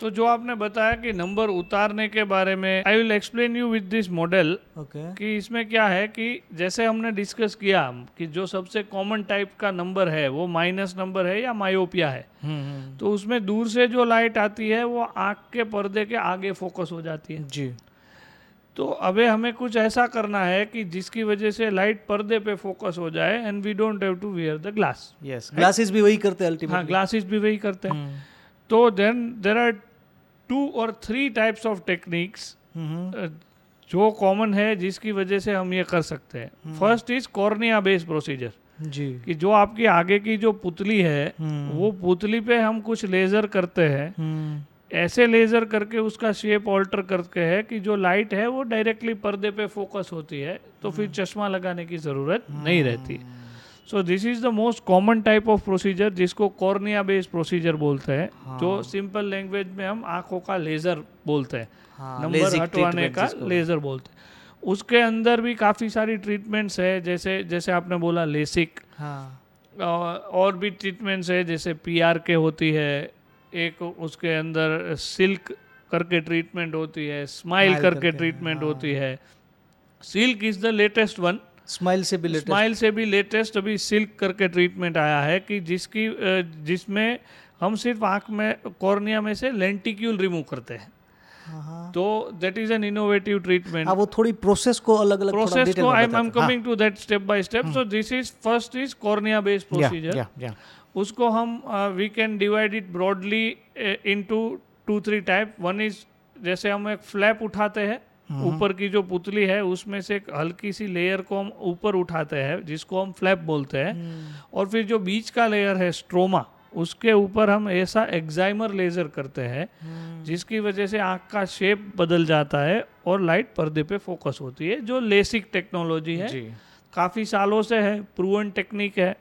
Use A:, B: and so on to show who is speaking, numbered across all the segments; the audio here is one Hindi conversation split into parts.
A: तो जो आपने बताया कि नंबर उतारने के बारे में, I will explain you with this model कि इसमें क्या है कि जैसे हमने डिस्कस किया कि जो सबसे कॉमन टाइप का नंबर है वो माइनस नंबर है या मायोपिया है, तो उसमें दूर से जो लाइट आती है वो आँख के पर्दे के आगे फोकस हो जाती है
B: जी।
A: तो अबे हमें कुछ ऐसा करना है कि जिसकी वजह से लाइट पर्दे पे फोकस हो जाए and we don't have to wear the glass.
B: Yes, glasses भी वही करते हैं अल्टीमेटली।
A: हाँ, ग्लासेस भी वही करते हैं। तो then there are 2 or 3 types of techniques जो कॉमन है जिसकी वजह से हम ये कर सकते हैं। First is cornea based procedure,
B: जी।
A: कि जो आपकी आगे की जो पुतली है वो पुतली पे हम कुछ लेजर करते हैं, ऐसे लेजर करके उसका शेप ऑल्टर करके है कि जो लाइट है वो डायरेक्टली पर्दे पे फोकस होती है, तो फिर चश्मा लगाने की ज़रूरत नहीं रहती। सो this is the most common type of procedure जिसको कॉर्निया बेस्ड प्रोसीजर बोलते हैं, जो सिंपल लैंग्वेज में हम आंखों का लेजर बोलते हैं, नंबर हटवाने का लेजर बोलते हैं। उसके अंदर भी काफ़ी सारी ट्रीटमेंट्स है, जैसे जैसे आपने बोला लेसिक, और भी ट्रीटमेंट्स है जैसे पीआर के होती है, एक उसके अंदर सिल्क करके ट्रीटमेंट होती है, स्माइल करके ट्रीटमेंट होती है। Silk is the latest one, smile से भी लेटेस्ट अभी सिल्क करके ट्रीटमेंट आया है कि जिसमें हम सिर्फ आँख में कॉर्निया में से लेंटिक्यूल रिमूव करते हैं। तो that is an innovative treatment.
B: वो थोड़ी प्रोसेस को अलग अलग
A: प्रोसेस को I am coming to that step by step. So this is first is cornea based procedure. उसको हम we can divide it broadly into 2-3 type. One is जैसे हम एक फ्लैप उठाते हैं, ऊपर की जो पुतली है उसमें से एक हल्की सी लेयर को हम ऊपर उठाते हैं जिसको हम फ्लैप बोलते हैं, और फिर जो बीच का लेयर है स्ट्रोमा, उसके ऊपर हम ऐसा एक्साइमर लेजर करते हैं जिसकी वजह से आँख का शेप बदल जाता है और लाइट पर्दे पे फोकस होती है, जो लेसिक टेक्नोलॉजी है। काफ़ी सालों से है, प्रूवन टेक्निक है,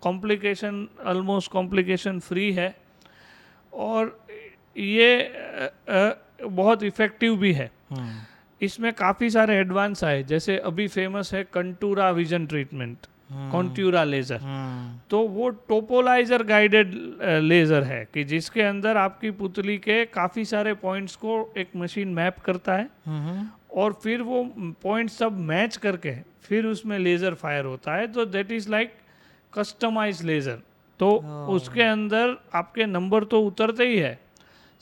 A: कॉम्प्लिकेशन ऑलमोस्ट कॉम्प्लिकेशन फ्री है, और ये बहुत इफ़ेक्टिव भी है। इसमें काफ़ी सारे एडवांस आए, जैसे अभी फेमस है Contoura vision treatment, Contoura laser. तो वो टोपोलाइजर गाइडेड लेज़र है कि जिसके अंदर आपकी पुतली के काफ़ी सारे पॉइंट्स को एक मशीन मैप करता है, और फिर वो पॉइंट सब मैच करके फिर उसमें लेज़र फायर होता है। तो that is like customize laser. तो उसके अंदर आपके नंबर तो उतरते ही है,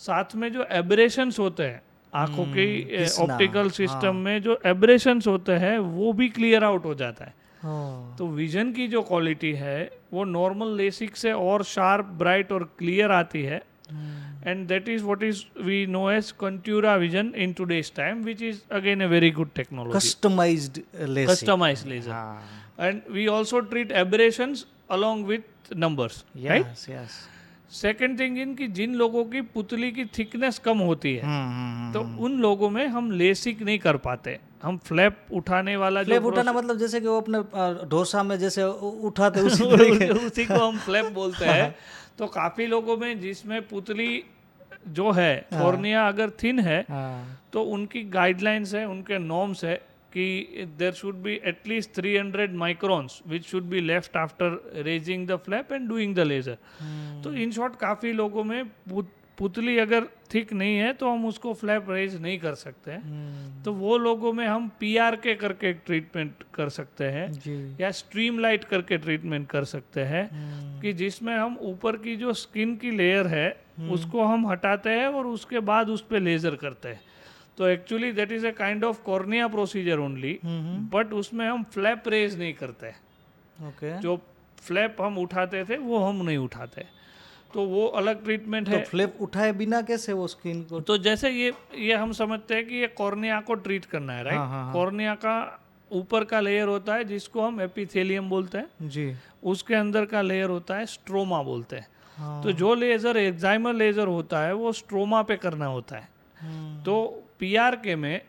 A: साथ में जो एब्रेशंस होते हैं आँखों की ऑप्टिकल सिस्टम में, जो एब्रेशंस होते हैं वो भी क्लियर आउट हो जाता है। तो विजन की जो क्वालिटी है वो नॉर्मल लेसिक से और शार्प, ब्राइट और क्लियर आती है, and that is what is we know as Contoura vision in today's time, which is again a very good technology, customised laser. And we also treat aberrations along with numbers, right. Second thing in कि जिन लोगों की पुतली की थिकनेस कम होती है तो उन लोगों में हम लेसिक नहीं कर पाते, हम फ्लैप उठाने वाला
B: फ्लैप उठाना मतलब जैसे कि वो अपने डोसा में जैसे उठाते उसी
A: को हम फ्लैप बोलते हैं। तो काफ़ी लोगों में जिसमें पुतली जो है कॉर्निया अगर थिन है तो उनकी गाइडलाइंस है, उनके नॉर्म्स है कि there should be at least 300 microns which should be left after raising the flap and doing the laser. तो इन शॉर्ट काफ़ी लोगों में पुतली अगर थिक नहीं है तो हम उसको फ्लैप रेज नहीं कर सकते हैं। तो वो लोगों में हम PRK करके ट्रीटमेंट कर सकते हैं या स्ट्रीम लाइट करके ट्रीटमेंट कर सकते हैं, कि जिसमें हम ऊपर की जो स्किन की लेयर है उसको हम हटाते हैं और उसके बाद उस पर लेज़र करते हैं। तो actually that is a kind of cornea procedure only, but उसमें हम फ्लैप रेज नहीं करते। जो फ्लैप हम उठाते थे वो हम नहीं उठाते, तो वो अलग ट्रीटमेंट है।
B: तो फ्लैप उठाए बिना कैसे वो स्किन को?
A: तो जैसे ये हम समझते हैं कि ये कॉर्निया को ट्रीट करना है, राइट। कॉर्निया का ऊपर का लेयर होता है जिसको हम एपिथेलियम बोलते हैं जी, उसके अंदर का लेयर होता है स्ट्रोमा बोलते हैं। तो जो लेजर एक्साइमर लेजर होता है वो स्ट्रोमा पे करना होता है। तो PRK में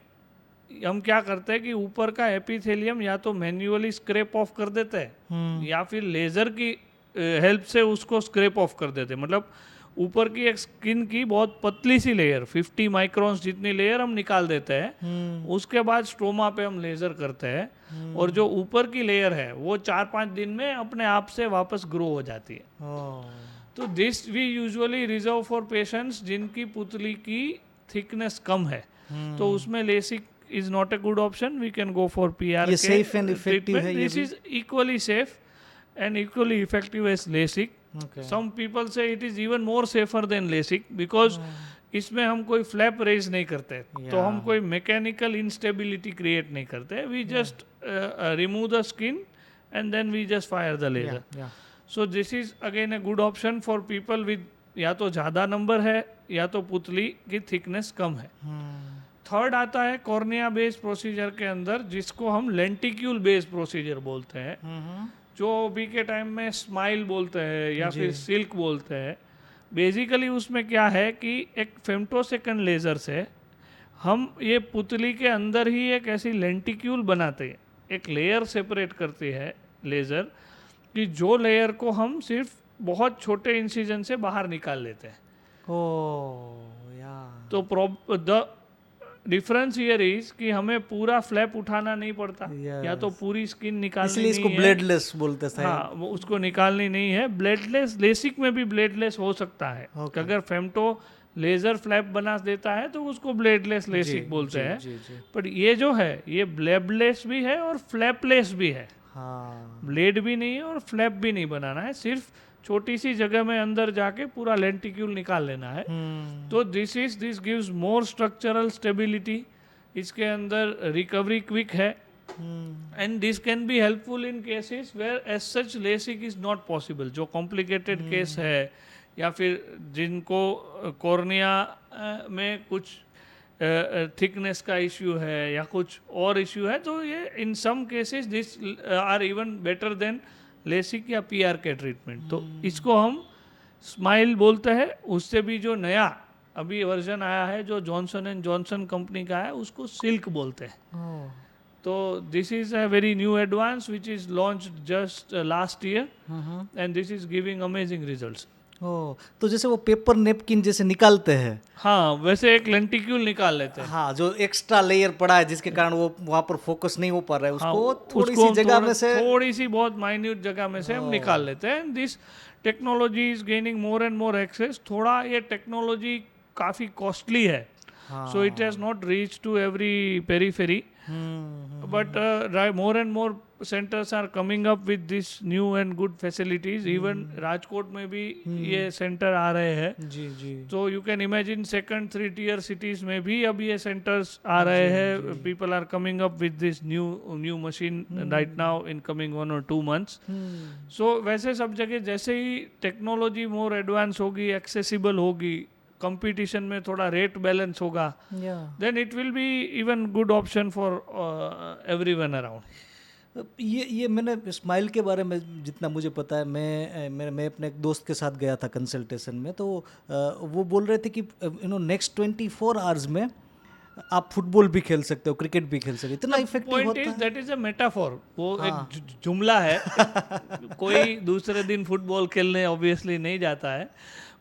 A: हम क्या करते हैं कि ऊपर का एपिथेलियम या तो मैन्युअली स्क्रैप ऑफ कर देते हैं या फिर लेजर की हेल्प से उसको स्क्रैप ऑफ कर देते हैं। मतलब ऊपर की एक स्किन की बहुत पतली सी लेयर 50 माइक्रोन्स जितनी लेयर हम निकाल देते हैं, उसके बाद स्ट्रोमा पे हम लेजर करते हैं, और जो ऊपर की लेयर है वो 4-5 दिन में अपने आप से वापस ग्रो हो जाती है। तो this we usually reserve for patients जिनकी पुतली की थिकनेस कम है, तो उसमें LASIK is not a good option. We can go for PRK.
B: ये safe and effective है ये
A: This is equally safe and equally effective as LASIK.
B: Okay.
A: Some people say it is even more safer than LASIK because इसमें हम कोई फ्लैप रेज नहीं करते, तो हम कोई मैकेनिकल इंस्टेबिलिटी क्रिएट नहीं करते. We just remove the skin and then we just fire the laser. So this is again a good option for people with या तो ज़्यादा नंबर है या तो पुतली की थिकनेस कम है. थर्ड आता है कॉर्निया बेस्ड प्रोसीजर के अंदर, जिसको हम लेंटिक्यूल बेस्ड प्रोसीजर बोलते हैं, जो अभी के टाइम में स्माइल बोलते हैं या फिर सिल्क बोलते हैं. बेसिकली उसमें क्या है कि एक फेम्टोसेकंड लेज़र से हम ये पुतली के अंदर ही एक ऐसी लेंटिक्यूल बनाते हैं, एक लेयर सेपरेट करती है लेज़र, कि जो लेयर को हम सिर्फ बहुत छोटे इंसिजन से बाहर निकाल लेते हैं. तो द डिफरेंस हियर इज कि हमें पूरा फ्लैप उठाना नहीं पड़ता, या तो पूरी स्किन निकालनी नहीं है,
B: इसलिए इसको ब्लेडलेस बोलते हैं.
A: हाँ, वो उसको निकालनी नहीं है. ब्लेडलेस लेसिक में भी ब्लेडलेस हो सकता है. अगर फेम्टो लेजर फ्लैप बना देता है तो उसको ब्लेडलेस लेसिक बोलते हैं. पर ये जो है ये ब्लेडलेस भी है और फ्लैपलेस भी है. ब्लेड भी नहीं है और फ्लैप भी नहीं बनाना है, सिर्फ छोटी सी जगह में अंदर जाके पूरा लेंटिक्यूल निकाल लेना है. तो this gives more structural stability. इसके अंदर रिकवरी क्विक है and this can be helpful in cases where as such LASIK is not possible. जो कॉम्प्लिकेटेड केस है या फिर जिनको कॉर्निया में कुछ थिकनेस का इश्यू है या कुछ और इश्यू है, तो ये in some cases this are even better than LASIK या PRK ट्रीटमेंट. तो इसको हम स्माइल बोलते हैं. उससे भी जो नया अभी वर्जन आया है जो जॉनसन एंड जॉनसन कंपनी का है, उसको सिल्क बोलते हैं. तो this is a very new advance which is launched just last year and this is giving amazing results.
B: तो जैसे वो पेपर नेपकिन जैसे निकालते हैं,
A: हाँ, वैसे एक लेंटिक्यूल निकाल लेते हैं.
B: हाँ, जो एक्स्ट्रा लेयर पड़ा है जिसके कारण वो वहाँ पर फोकस नहीं हो पा रहा है, उसको थोड़ी सी जगह में से,
A: थोड़ी सी बहुत माइन्यूट जगह में से हम निकाल लेते हैं. This technology is gaining more and more access. थोड़ा ये टेक्नोलॉजी काफ़ी कॉस्टली है, so it has not reached to every periphery, but more and more centers are coming up with this new and good facilities. Even Rajkot में भी ये सेंटर आ रहे हैं. तो you can imagine second 3 tier cities में भी अब ये centers आ रहे हैं. People are coming up with this new machine right now in coming 1 or 2 months. So वैसे सब जगह जैसे ही टेक्नोलॉजी मोर एडवांस होगी, एक्सेसिबल होगी, कंपटीशन में थोड़ा रेट बैलेंस होगा, then it will be even good option for everyone around.
B: ये मैंने स्माइल के बारे में जितना मुझे पता है, मैं अपने एक दोस्त के साथ गया था कंसल्टेशन में, तो वो बोल रहे थे कि नेक्स्ट 24 आवर्स में आप फुटबॉल भी खेल सकते हो, क्रिकेट भी खेल सकते हो. इतना इफेक्टिव होता है.
A: That is a metaphor. वो एक जुमला है. कोई दूसरे दिन फुटबॉल खेलने ऑब्वियसली नहीं जाता है,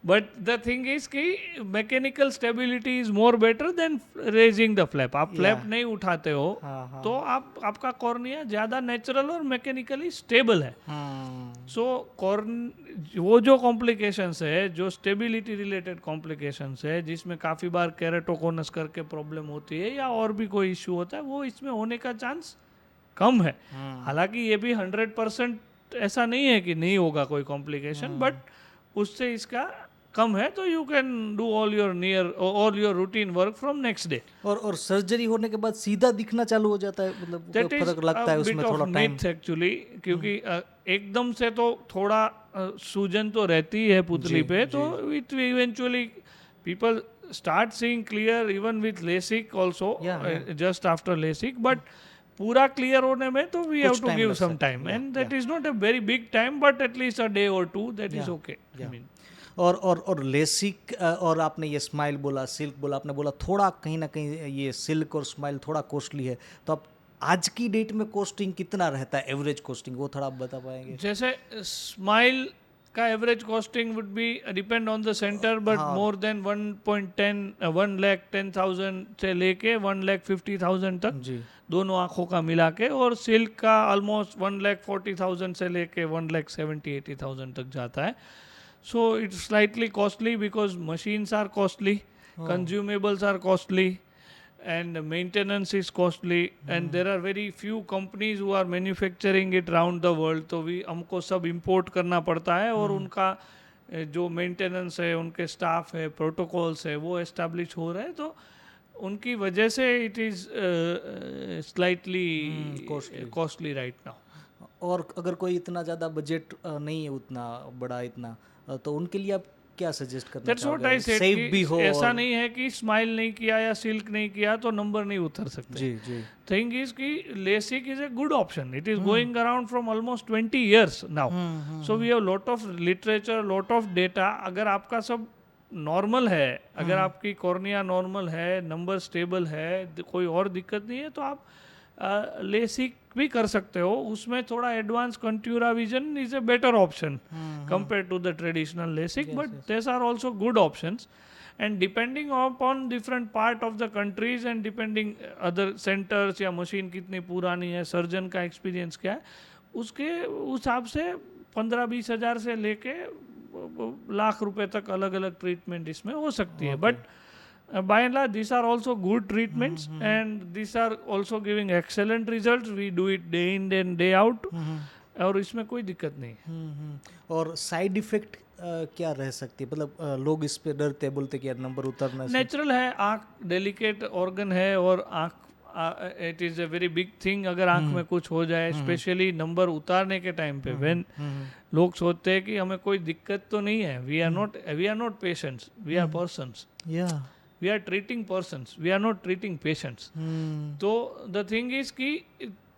A: बट द थिंग इज कि mechanical stability is more better than raising the flap. आप फ्लैप नहीं उठाते हो तो आपका कॉर्निया ज़्यादा नेचुरल और मैकेनिकली स्टेबल है. सो वो जो कॉम्प्लिकेशंस है, जो स्टेबिलिटी रिलेटेड कॉम्प्लिकेशंस है, जिसमें काफ़ी बार केरेटोकोनस करके प्रॉब्लम होती है या और भी कोई इश्यू होता है, वो इसमें होने का चांस कम है. हालांकि ये भी 100% ऐसा नहीं है कि नहीं होगा कोई कॉम्प्लिकेशन, बट उससे इसका कम है. तो you can do all your routine work from next day.
B: और सर्जरी होने के बाद सीधा दिखना चालू हो जाता है, मतलब फर्क लगता है उसमें थोड़ा टाइम
A: एक्चुअली, क्योंकि एकदम से तो थोड़ा सूजन तो रहती है पुतली पे. तो it eventually people start seeing clear even with LASIK also, just after LASIK. But पूरा क्लियर होने में तो we have to give some time, and that is not a very big time, but at least a day और 2 दैट इज ओके.
B: और लेसिक और आपने ये स्माइल बोला, सिल्क बोला, आपने बोला थोड़ा कहीं ना कहीं ये सिल्क और स्माइल थोड़ा कॉस्टली है. तो आप आज की डेट में कॉस्टिंग कितना रहता है, एवरेज कॉस्टिंग, वो थोड़ा आप बता पाएंगे?
A: जैसे स्माइल का average costing would be depend on the centre, but more than 1,10,000 से लेके 1,50,000 तक दोनों आँखों का मिला के. और सिल्क का ऑलमोस्ट 1,40,000 से लेके 1,70,000-80,000 तक जाता है. So it's slightly costly because machines are costly, consumables are costly, and maintenance is costly, and there are very few companies who are manufacturing it around the world. तो भी हमको सब import करना पड़ता है, और उनका जो मेंटेनेंस है, उनके स्टाफ है, प्रोटोकॉल्स है, वो एस्टैब्लिश हो रहे हैं, तो उनकी वजह से it is slightly costly right now.
B: और अगर कोई इतना ज़्यादा बजट नहीं है, उतना बड़ा इतना, तो उनके लिए आप क्या सजेस्ट करना
A: That's what I said,
B: safe भी हो?
A: ऐसा नहीं है कि स्माइल नहीं किया या सिल्क नहीं किया तो नंबर नहीं उतर सकते.
B: जी जी.
A: थिंग इज कि LASIK is a good option. It is going around from almost 20 years now. So we have lot of literature, lot of data. अगर आपका सब नॉर्मल है, अगर आपकी कॉर्निया नॉर्मल है, नंबर स्टेबल है, कोई और दिक्कत नहीं है, तो आप लेसिक भी कर सकते हो. उसमें थोड़ा advance Contoura vision is a better option compare to the traditional LASIK, but these are also good options. And depending upon different part of the countries and depending other centres, या मशीन कितनी पुरानी है, सर्जन का एक्सपीरियंस क्या है, उसके हिसाब से 15-20 हज़ार से लेके लाख रुपए तक अलग अलग ट्रीटमेंट इसमें हो सकती है. But by and large these are also good treatments, and these are also giving excellent results. We do it day in and day out, और इसमें कोई दिक्कत नहीं है.
B: और साइड इफेक्ट क्या रह सकती है? मतलब लोग इस पे डरते, बोलते कि यार नंबर उतरना
A: नेचुरल है. आँख डेलिकेट ऑर्गन है, और आँख it is a very big thing. अगर आँख में कुछ हो जाए, स्पेशली नंबर उतारने के टाइम पे, व्हेन लोग सोचते हैं कि हमें कोई दिक्कत तो नहीं है. We are not patients, we are persons. We are treating persons, we are not treating patients. तो the thing is कि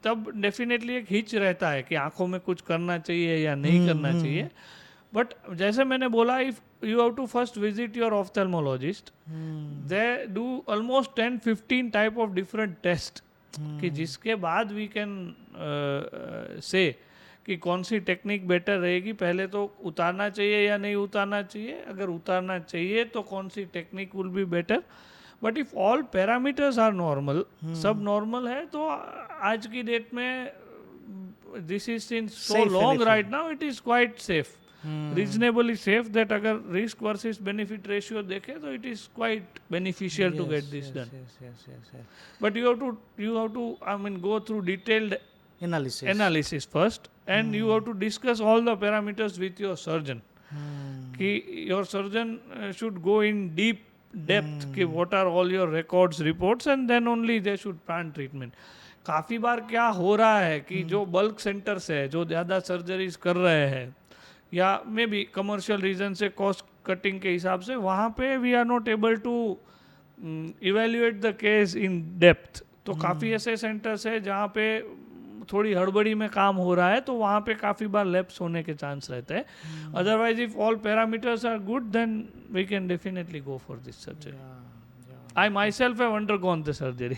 A: तब डेफिनेटली एक हिच रहता है कि आंखों में कुछ करना चाहिए या नहीं करना चाहिए. बट जैसे मैंने बोला, if you have to first visit your ophthalmologist, they do almost 10-15 type of different test, कि जिसके बाद वी कैन से कि कौन सी टेक्निक बेटर रहेगी. पहले तो उतारना चाहिए या नहीं उतारना चाहिए. अगर उतारना चाहिए तो कौन सी technique will be better. But if all parameters are normal, सब नॉर्मल है, तो आज की डेट में this is since so long right now, it is quite safe, reasonably safe, that अगर रिस्क वर्सेस बेनिफिट रेशियो देखें तो it is quite beneficial to get this done. But you have to I mean go through detailed analysis first, and you have to discuss all the parameters with your surgeon. कि your surgeon should go in deep depth कि what are all your records, reports, and then only they should plan treatment. काफ़ी बार क्या हो रहा है कि जो बल्क सेंटर्स है, जो ज़्यादा सर्जरीज कर रहे हैं, या मे बी कमर्शियल रीजन से, कॉस्ट कटिंग के हिसाब से, वहाँ पे we are not able to evaluate the case in depth. तो काफ़ी ऐसे सेंटर्स है जहाँ पे थोड़ी हड़बड़ी में काम हो रहा है, तो वहाँ पे काफ़ी बार लैप्स होने के चांस रहते हैं. Otherwise if all parameters are good, then we can definitely go for this surgery. I myself have undergone the surgery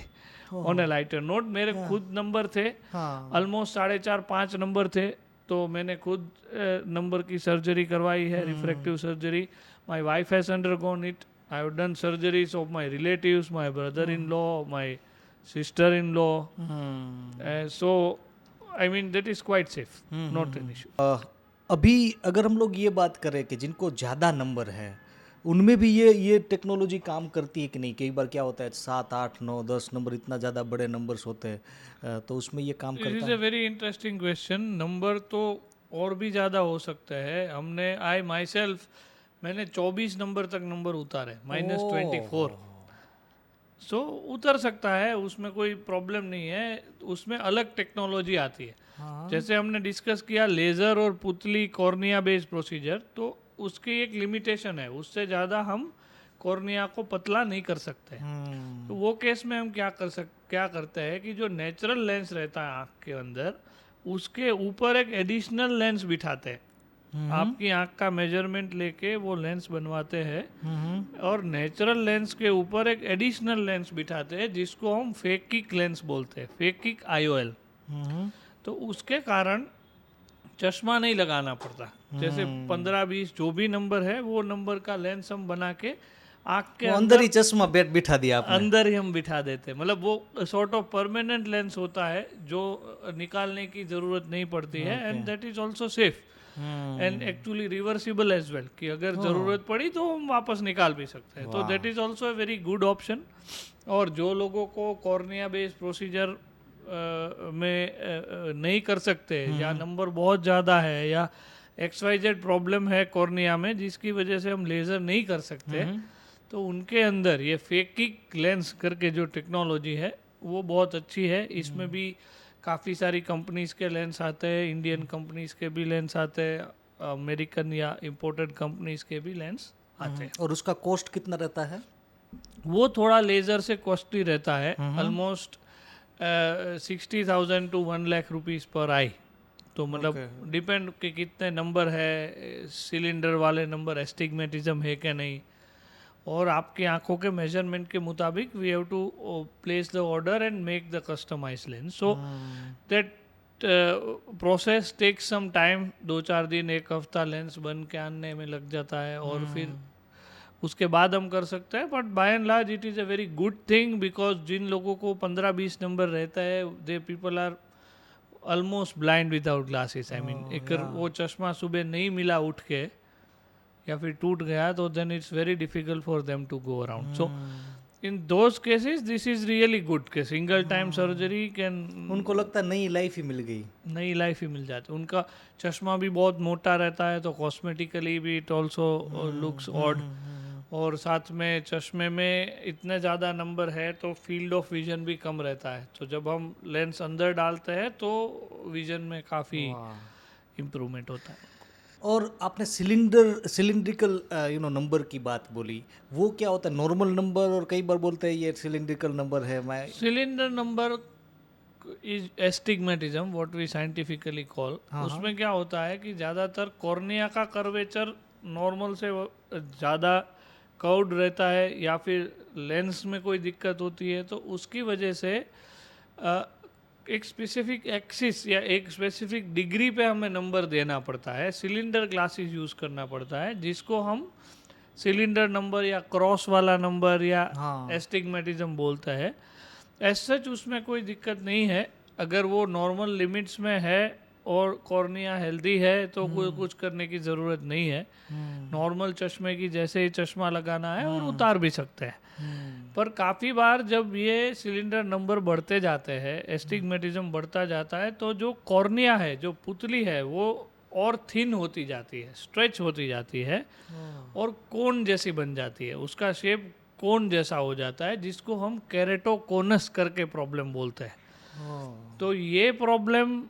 A: on a lighter note. मेरे खुद नंबर थे ऑलमोस्ट 4.5-5 नंबर थे, तो मैंने खुद नंबर की सर्जरी करवाई है, refractive surgery. My wife has undergone it. I have done surgeries of my relatives, my brother in law, my sister-in-law. So I mean that is quite safe, not an issue.
B: अभी अगर हम लोग ये बात करें कि जिनको ज़्यादा नंबर है, उनमें भी ये टेक्नोलॉजी काम करती है कि नहीं? कई बार क्या होता है 7, 8, 9, 10 नंबर, इतना ज़्यादा बड़े नंबर्स होते हैं, तो उसमें ये काम करता है?
A: It is a very interesting question. Number तो और भी ज़्यादा हो सकता है. हमने आई माई सेल्फ मैंने 24 नंबर तक नंबर उतारे, -24. सो उतर सकता है, उसमें कोई प्रॉब्लम नहीं है. उसमें अलग टेक्नोलॉजी आती है. जैसे हमने डिस्कस किया लेज़र और पुतली कॉर्निया बेस्ड प्रोसीजर, तो उसकी एक लिमिटेशन है. उससे ज़्यादा हम कॉर्निया को पतला नहीं कर सकते. तो वो केस में हम क्या करते हैं कि जो नेचुरल लेंस रहता है आँख के अंदर, उसके ऊपर एक एडिशनल लेंस बिठाते हैं. आपकी आँख का मेजरमेंट लेके वो लेंस बनवाते हैं, और नेचुरल लेंस के ऊपर एक एडिशनल लेंस बिठाते हैं जिसको हम फेकिक लेंस बोलते हैं, फेकिक IOL. तो उसके कारण चश्मा नहीं लगाना पड़ता. जैसे 15-20 जो भी नंबर है, वो नंबर का लेंस हम बना के आँख के
B: अंदर ही चश्मा बिठा दिया आपने.
A: अंदर ही हम बिठा देते हैं. मतलब वो सॉर्ट ऑफ परमानेंट लेंस होता है जो निकालने की ज़रूरत नहीं पड़ती है, and that is also safe. And actually reversible as well, कि अगर ज़रूरत पड़ी तो हम वापस निकाल भी सकते हैं. तो that is also a very good option. और जो लोगों को कॉर्निया बेस्ड प्रोसीजर में नहीं कर सकते, या नंबर बहुत ज़्यादा है, या XYZ प्रॉब्लम है कॉर्निया में जिसकी वजह से हम लेज़र नहीं कर सकते, तो उनके अंदर ये फेकिक लेंस करके जो टेक्नोलॉजी है वो बहुत अच्छी है. इसमें भी काफ़ी सारी कंपनीज के लेंस आते हैं, इंडियन कंपनीज के भी लेंस आते हैं, अमेरिकन या इम्पोर्टेड कंपनीज के भी लेंस आते हैं.
B: और उसका कॉस्ट कितना रहता है?
A: वो थोड़ा लेज़र से कॉस्टली रहता है, ऑलमोस्ट 60,000 to 1 लाख रुपीज़ पर आई. तो मतलब डिपेंड कि कितने नंबर है, सिलेंडर वाले नंबर एस्टिग्मेटिज्म है क्या नहीं, और आपकी आंखों के मेजरमेंट के मुताबिक we have to place the order and make the customize lens. So that process takes some time. 2-4 दिन, 1 हफ्ता लेंस बन के आने में लग जाता है, और फिर उसके बाद हम कर सकते हैं. But by and large it is a very good thing, because जिन लोगों को 15-20 नंबर रहता है, they people are almost blind without glasses. I mean अगर वो चश्मा सुबह नहीं मिला उठ के, या फिर टूट गया, तो then it's very difficult for them to go around. So in those cases this is really good कि सिंगल टाइम सर्जरी कैन,
B: उनको लगता है नई लाइफ ही मिल गई,
A: नई लाइफ ही मिल जाती. उनका चश्मा भी बहुत मोटा रहता है, तो कॉस्मेटिकली भी इट ऑल्सो लुक्स ऑड. और साथ में चश्मे में इतने ज़्यादा नंबर है तो फील्ड ऑफ विजन भी कम रहता है. तो जब हम लेंस अंदर डालते हैं तो विजन में काफ़ी इम्प्रूवमेंट होता है.
B: और आपने सिलिंड्रिकल नंबर की बात बोली, वो क्या होता है? नॉर्मल नंबर, और कई बार बोलते हैं ये सिलिंड्रिकल नंबर है. मैं
A: cylinder number is astigmatism, what we scientifically call. उसमें क्या होता है कि ज़्यादातर कॉर्निया का कर्वेचर नॉर्मल से ज़्यादा कर्व्ड रहता है, या फिर लेंस में कोई दिक्कत होती है, तो उसकी वजह से एक स्पेसिफिक एक्सिस या एक स्पेसिफिक डिग्री पे हमें नंबर देना पड़ता है. सिलेंडर ग्लासेस यूज़ करना पड़ता है, जिसको हम सिलेंडर नंबर या क्रॉस वाला नंबर या एस्टिग्मेटिज्म बोलता है. एज सच उसमें कोई दिक्कत नहीं है, अगर वो नॉर्मल लिमिट्स में है और कॉर्निया हेल्दी है तो कोई कुछ करने की ज़रूरत नहीं है. नॉर्मल चश्मे की जैसे ही चश्मा लगाना है और उतार भी सकते हैं. पर काफ़ी बार जब ये सिलेंडर नंबर बढ़ते जाते हैं, एस्टिग्मेटिज्म बढ़ता जाता है, तो जो कॉर्निया है, जो पुतली है, वो और थिन होती जाती है, स्ट्रेच होती जाती है, और कोन जैसी बन जाती है. उसका शेप कोन जैसा हो जाता है, जिसको हम केरेटोकोनस करके प्रॉब्लम बोलते हैं. तो ये प्रॉब्लम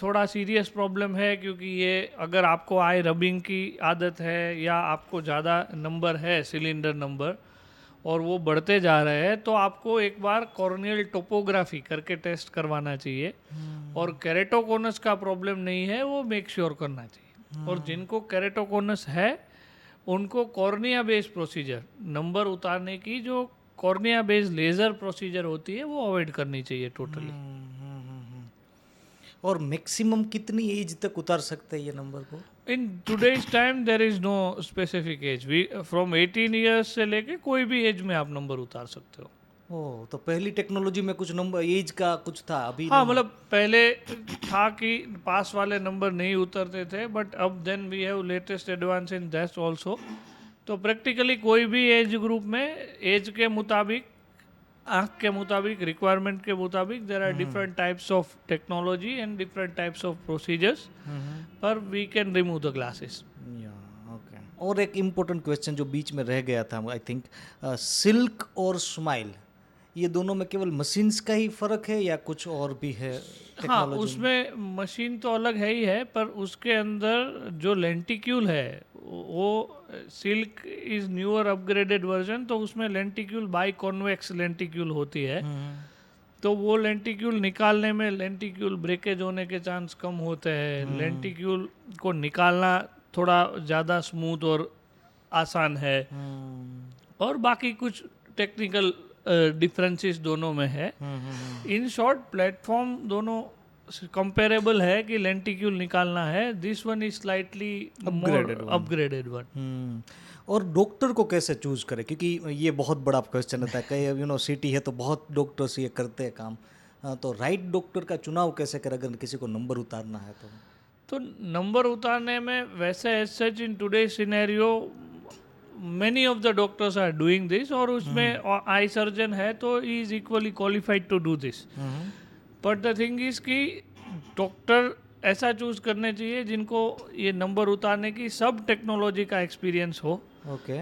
A: थोड़ा सीरियस प्रॉब्लम है, क्योंकि ये अगर आपको आई रबिंग की आदत है, या आपको ज़्यादा नंबर है सिलेंडर नंबर और वो बढ़ते जा रहे हैं, तो आपको एक बार कॉर्नियल टोपोग्राफी करके टेस्ट करवाना चाहिए. और केरेटोकोनस का प्रॉब्लम नहीं है वो मेक श्योर करना चाहिए. और जिनको केरेटोकोनस है उनको कॉर्निया बेस्ड प्रोसीजर, नंबर उतारने की जो कॉर्निया बेस्ड लेज़र प्रोसीजर होती है, वो अवॉइड करनी चाहिए टोटली.
B: और मैक्सिमम कितनी एज तक उतार सकते हैं ये नंबर को?
A: In today's time there is no specific age. We from 18 years से लेके कोई भी एज में आप नंबर उतार सकते हो.
B: ओह, तो पहली टेक्नोलॉजी में कुछ नंबर एज का कुछ था, अभी
A: हाँ, मतलब पहले था कि पास वाले नंबर नहीं उतरते थे, बट अब then we have latest advance in that also. तो प्रैक्टिकली कोई भी एज ग्रुप में एज के मुताबिक, आँख के मुताबिक, रिक्वायरमेंट के मुताबिक there are different types of technology and different types of procedures, पर we can remove the glasses.
B: और एक इम्पोर्टेंट क्वेश्चन जो बीच में रह गया था, आई थिंक, सिल्क और स्माइल, ये दोनों में केवल मशीन्स का ही फ़र्क है या कुछ और भी है?
A: हाँ, उसमें मशीन तो अलग है ही है, पर उसके अंदर जो लेंटिक्यूल है, वो silk is newer upgraded version, तो उसमें लेंटिक्यूल बाई कॉन्वेक्स लेंटिक्यूल होती है. तो वो लेंटिक्यूल निकालने में लेंटिक्यूल ब्रेकेज होने के चांस कम होते हैं. लेंटिक्यूल को निकालना थोड़ा ज़्यादा स्मूथ और आसान है. और बाकी कुछ टेक्निकल डिफरेंसेस दोनों में है. इन शॉर्ट प्लेटफॉर्म दोनों कंपेरेबल है कि लेंटिक्यूल निकालना है. This one is slightly upgraded one.
B: और डॉक्टर को कैसे चूज करें, क्योंकि ये बहुत बड़ा क्वेश्चन होता है. कई सिटी है तो बहुत डॉक्टर्स ये करते हैं काम, तो राइट डॉक्टर का चुनाव कैसे करें अगर किसी को नंबर उतारना है?
A: तो नंबर उतारने में वैसे as such in today scenario many of the doctors are doing this, और उसमें आई सर्जन है तो he is equally qualified to do this. But the thing is कि डॉक्टर ऐसा चूज करने चाहिए जिनको ये नंबर उतारने की सब टेक्नोलॉजी का एक्सपीरियंस हो.
B: ओके.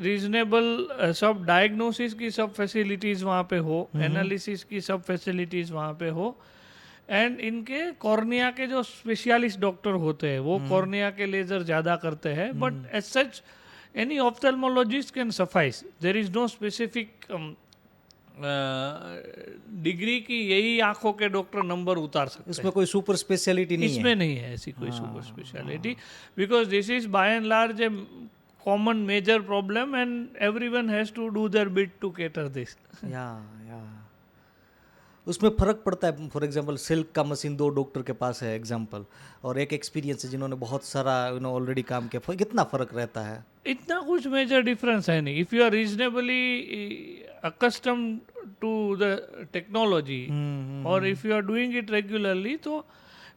A: रीजनेबल सब डायग्नोसिस की सब फैसिलिटीज़ वहाँ पे हो, एनालिसिस की सब फैसिलिटीज़ वहाँ पे हो, एंड इनके कॉर्निया के जो स्पेशलिस्ट डॉक्टर होते हैं वो कॉर्निया के लेजर ज़्यादा करते हैं. But as such any ophthalmologist can suffice. There is no specific degree की यही आंखों के डॉक्टर नंबर उतार सकते हैं.
B: इसमें कोई सुपर स्पेशलिटी नहीं है.
A: इसमें नहीं है ऐसी कोई super speciality, because this is by and large a common major problem and everyone has to do their bit to cater this.
B: या उसमें फ़र्क पड़ता है. फॉर एग्जांपल सिल्क का मशीन 2 डॉक्टर के पास है एग्जांपल, और एक एक्सपीरियंस है जिन्होंने बहुत सारा ऑलरेडी काम किया. कितना फ़र्क रहता है?
A: इतना कुछ मेजर डिफरेंस है नहीं. If you are reasonably accustomed to the technology, or if you are doing it regularly, so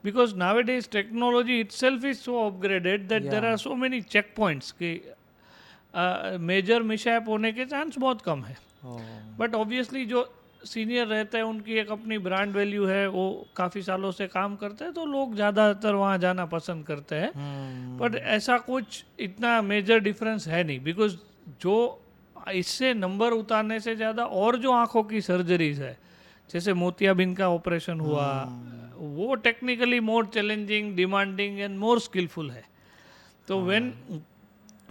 A: because nowadays technology itself is so upgraded that there are so many checkpoints कि मेजर मिसहैप होने के चांस बहुत कम है. बट ऑब्वियसली जो सीनियर रहते हैं उनकी एक अपनी ब्रांड वैल्यू है, वो काफ़ी सालों से काम करते हैं तो लोग ज़्यादातर वहाँ जाना पसंद करते हैं. बट ऐसा कुछ इतना मेजर डिफरेंस है नहीं, बिकॉज जो इससे नंबर उतारने से ज़्यादा और जो आँखों की सर्जरीज है, जैसे मोतियाबिंद का ऑपरेशन हुआ, वो technically more challenging, demanding and more skillful है. तो व्हेन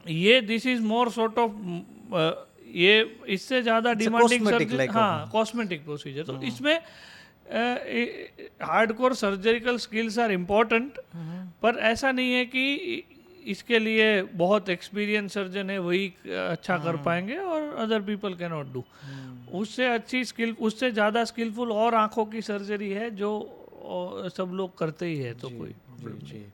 A: ये this is more sort of ये इससे ज़्यादा डिमांडिंग सर्जरी, हाँ, कॉस्मेटिक प्रोसीजर. तो इसमें hardcore surgical skills are important, पर ऐसा नहीं है कि इसके लिए बहुत एक्सपीरियंस सर्जन है वही अच्छा कर पाएंगे और other people can not do. उससे अच्छी स्किल, उससे ज़्यादा स्किलफुल और आँखों की सर्जरी है जो सब लोग करते ही है. तो कोई
B: जी.